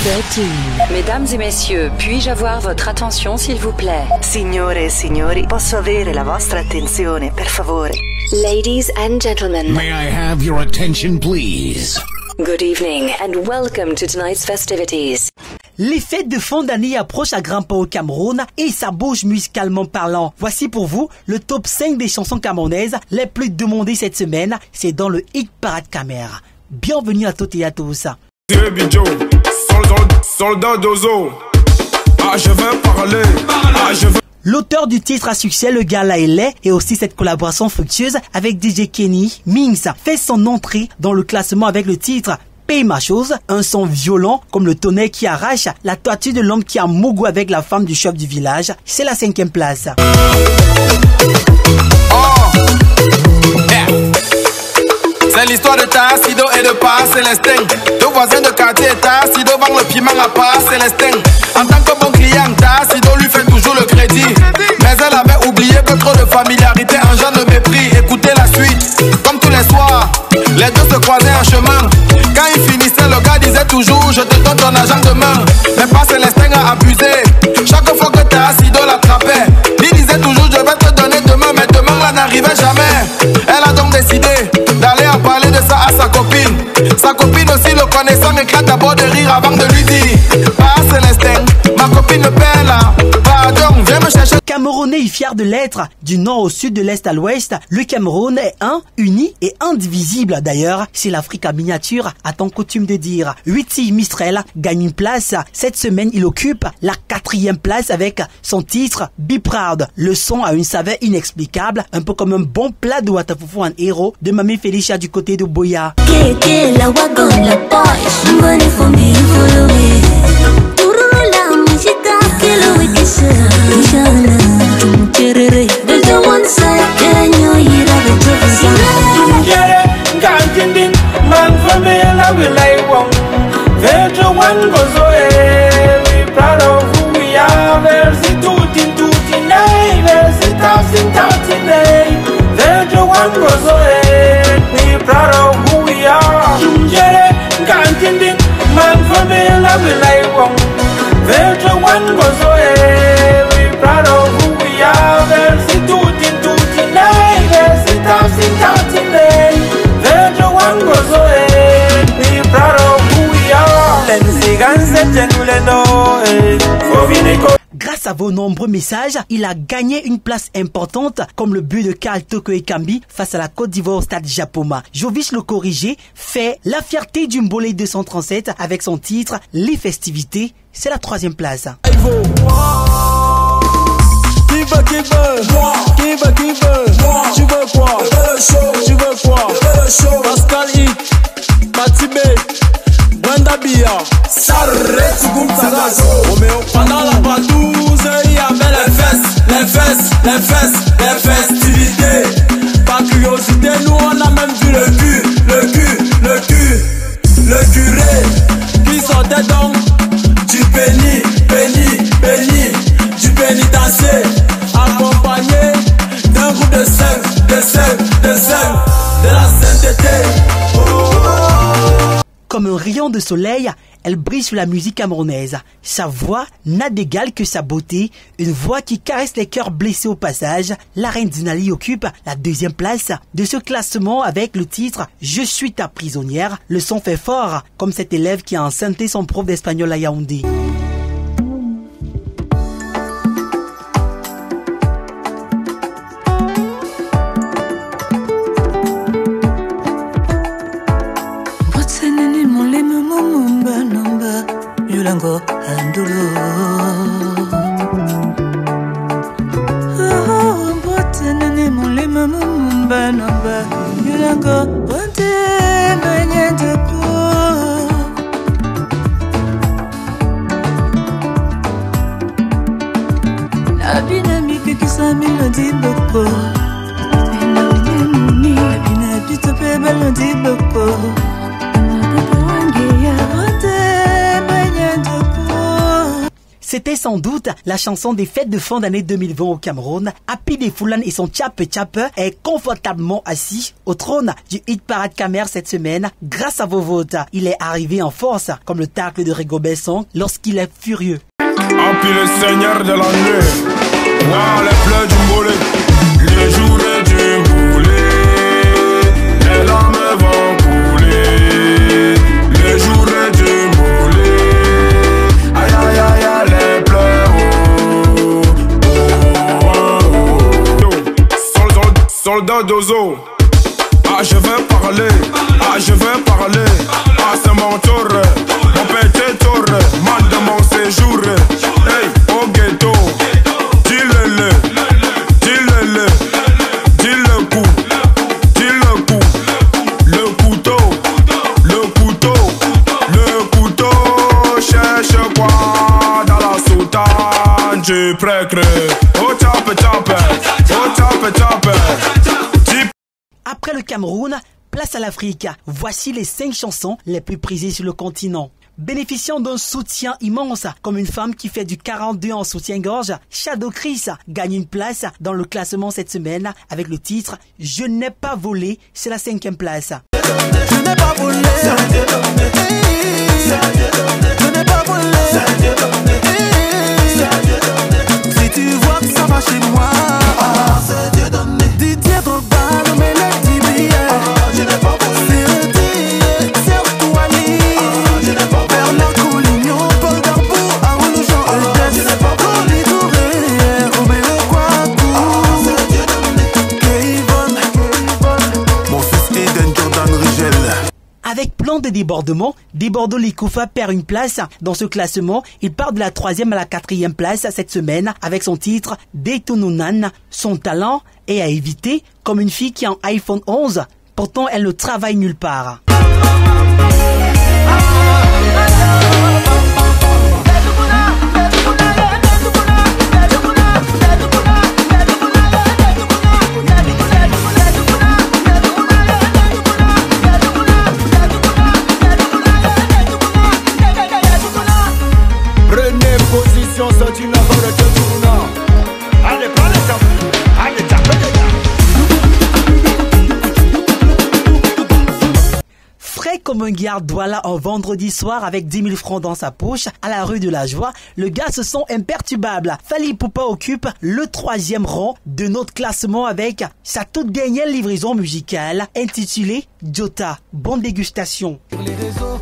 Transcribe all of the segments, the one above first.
13. Mesdames et messieurs, puis-je avoir votre attention s'il vous plaît? Signore e signori, posso avere la vostra attenzione, per favore? Ladies and gentlemen. May I have your attention, please? Good evening and welcome to tonight's festivities. Les fêtes de fin d'année approchent à grands pas au Cameroun et ça bouge musicalement parlant. Voici pour vous le top 5 des chansons camerounaises les plus demandées cette semaine. C'est dans le Hit Parade Camère. Bienvenue à toutes et à tous. Soldat d'Ozo. Ah, je veux parler. Ah, je veux... L'auteur du titre à succès, le gars là il est, et aussi cette collaboration fructueuse avec DJ Kenny, Minx, fait son entrée dans le classement avec le titre Paye ma chose, un son violent comme le tonnerre qui arrache la toiture de l'homme qui a mogo avec la femme du chef du village. C'est la 5e place. C'est l'histoire de Tassido et de Pa Célestin. Deux voisins de quartier, Tassido vend le piment à Pa Célestin. En tant que bon client, Tassido lui fait toujours le crédit. Mais elle avait oublié que trop de familiarité engendre le mépris. Écoutez la suite, comme tous les soirs, les deux se croisaient en chemin. Quand ils finissaient, le gars disait toujours je te donne ton argent demain. Mais Pa Célestin a abusé. Chaque fois que Tassido l'attrapait, il disait toujours je vais te donner demain. Mais demain là n'arrivait jamais. Elle a donc décidé d'aller en parler de ça à sa copine. Sa copine aussi le connaissant éclate d'abord de rire avant de lui dire Pa Célestin, ma copine me paie là. Pardon, viens me chercher. Camerounais et fier de l'être, du nord au sud, de l'est à l'ouest, le Cameroun est un, uni et indivisible. D'ailleurs, c'est l'Afrique en miniature, a-t-on coutume de dire. Witty Mistrel gagne une place. Cette semaine, il occupe la 4e place avec son titre Be Proud. Le son a une saveur inexplicable, un peu comme un bon plat de Watafufu en héros de Mamie Felicia du côté de Boya. La wagon, la poche, money for me, follow me. Turula, musica, que lo wikisa, Inshallah, cherere. There's the one side, can you hear the truth? Gantindin, man for me, I will like one. There's one goes away. We proud of who we are. There's the tutti nay. There's the thousand nay. There's one goes away. We proud of who we are. Gantindin, man for me, I will like one. There's one goes away. We proud of who we are. There's the tutti nay. There's the thousand nay. There's one goes away. We proud of who we are. Grâce à vos nombreux messages, il a gagné une place importante comme le but de Karl Toko Ekambi face à la Côte d'Ivoire au stade Japoma. Jovic le corrigé fait la fierté du Mbolé 237 avec son titre Les Festivités. C'est la 3e place. Tu veux quoi? Tu veux quoi? Pascal I, Matibé, Brenda Bia, Sarret Goumtagazo. Roméo, pendant la partouze, il y avait les festivités. Par curiosité, nous on a même vu le curé qui sortait donc du béni, du pénitencier, accompagné d'un groupe de sève, de la sainteté. Comme un rayon de soleil, elle brille sur la musique camerounaise. Sa voix n'a d'égal que sa beauté, une voix qui caresse les cœurs blessés au passage. La reine Dinali occupe la 2e place de ce classement avec le titre Je suis ta prisonnière. Le son fait fort, comme cet élève qui a enceinté son prof d'espagnol à Yaoundé. Yulango andulu botenene mulema mumba namba yulango bonte manyete ko nabina mikikisa melodi boko nabina bitope melodi boko. C'était sans doute la chanson des fêtes de fin d'année 2020 au Cameroun. Happy de Foulan et son Tchap Tchap est confortablement assis au trône du Hit Parade Camer cette semaine grâce à vos votes. Il est arrivé en force, comme le tacle de Rigobert Song, lorsqu'il est furieux. Happy le seigneur de la nuit. Wow, les pleurs du mollet, les jours du boulet, les larmes vont couler, les jours du mollet, aïe aïe aïe aïe, les pleurs, soldat d'Ozo, ah je veux parler, ah je veux parler, ah c'est mon tour, mon petit tour, mal de mon séjour, hey, au ghetto. Après le Cameroun, place à l'Afrique. Voici les 5 chansons les plus prisées sur le continent. Bénéficiant d'un soutien immense, comme une femme qui fait du 42 en soutien-gorge, Shadow Chris gagne une place dans le classement cette semaine avec le titre « Je n'ai pas volé », c'est la 5e place. Je n'ai pas volé, je n'ai pas volé, si tu vois que ça va chez moi, c'est Dieu donné. Didier Drogba, le Mélec d'Ibier, je n'ai pas volé, c'est Rtouali, je n'ai pas volé, Bernard Coulignon, Paul Darboux, Aoulou Jean Aldès, je n'ai pas volé, Touré, Roméo Kouakou, c'est Dieu donné. Kevin, mon fils Eden Jordan Rigel. Avec plan de débordement, Débordo Likoufa perd une place dans ce classement. Il part de la 3e à la 4e place cette semaine avec son titre Detonunan. Son talent est à éviter comme une fille qui a un iPhone 11. Pourtant, elle ne travaille nulle part. Frais comme un garde Douala un vendredi soir avec 10 000 francs dans sa poche à la rue de la Joie, le gars se sent imperturbable. Fally Ipupa occupe le 3e rang de notre classement avec sa toute dernière livraison musicale intitulée Jota. Bonne dégustation. Sur les réseaux,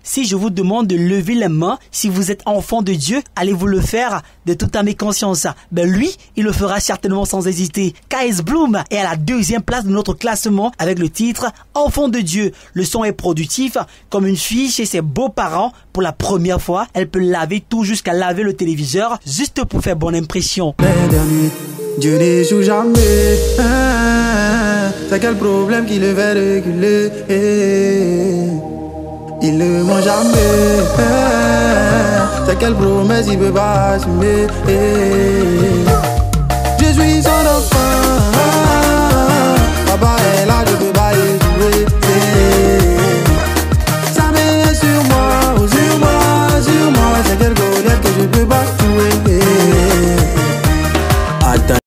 Si je vous demande de lever les mains, si vous êtes enfant de Dieu, allez-vous le faire de toute âme et conscience? Ben lui, il le fera certainement sans hésiter. KS Bloom est à la 2e place de notre classement avec le titre Enfant de Dieu. Le son est productif, comme une fille chez ses beaux-parents. Pour la première fois, elle peut laver tout jusqu'à laver le téléviseur, juste pour faire bonne impression. Dieu n'échoue jamais. C'est quel problème qui le fait reculer? Il ne ment jamais. C'est quelle promesse il peut pas assumer? Je suis son enfant. Papa est là, je peux pas échouer. Ça met sur moi, sur moi, sur moi. C'est quel bonheur que je peux pas jouer. Attends.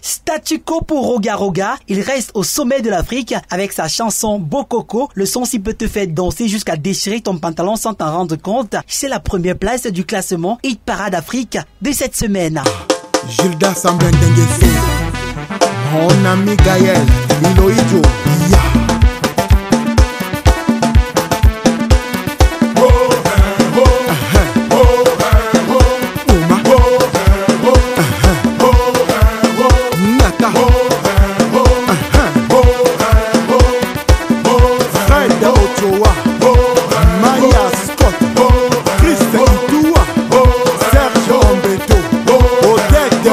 Statu quo pour Roga Roga, il reste au sommet de l'Afrique avec sa chanson Bokoko. Le son s'il peut te faire danser jusqu'à déchirer ton pantalon sans t'en rendre compte. C'est la première place du classement Hit Parade Afrique de cette semaine. Gilda Samblendengeso, mon ami Gaël, Miloïdjo, ya. Serge Ombeto, Odette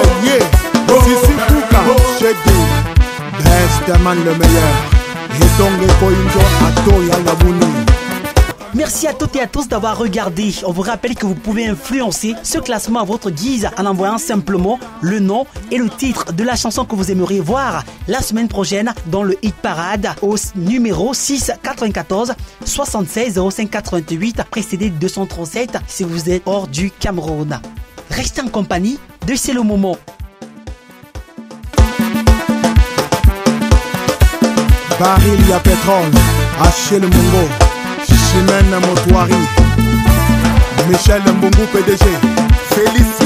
Masterman le meilleur. Et donc Koinjo Ato Yalabuni. Merci à toutes et à tous d'avoir regardé. On vous rappelle que vous pouvez influencer ce classement à votre guise en envoyant simplement le nom et le titre de la chanson que vous aimeriez voir la semaine prochaine dans le hit parade au numéro 6 94 76 05 88 précédé de 237 si vous êtes hors du Cameroun. Restez en compagnie de C'est le moment. Baril à pétrole, Achille Mungo, Chimène Motoari, Michel Mbungu PDG, Félicien.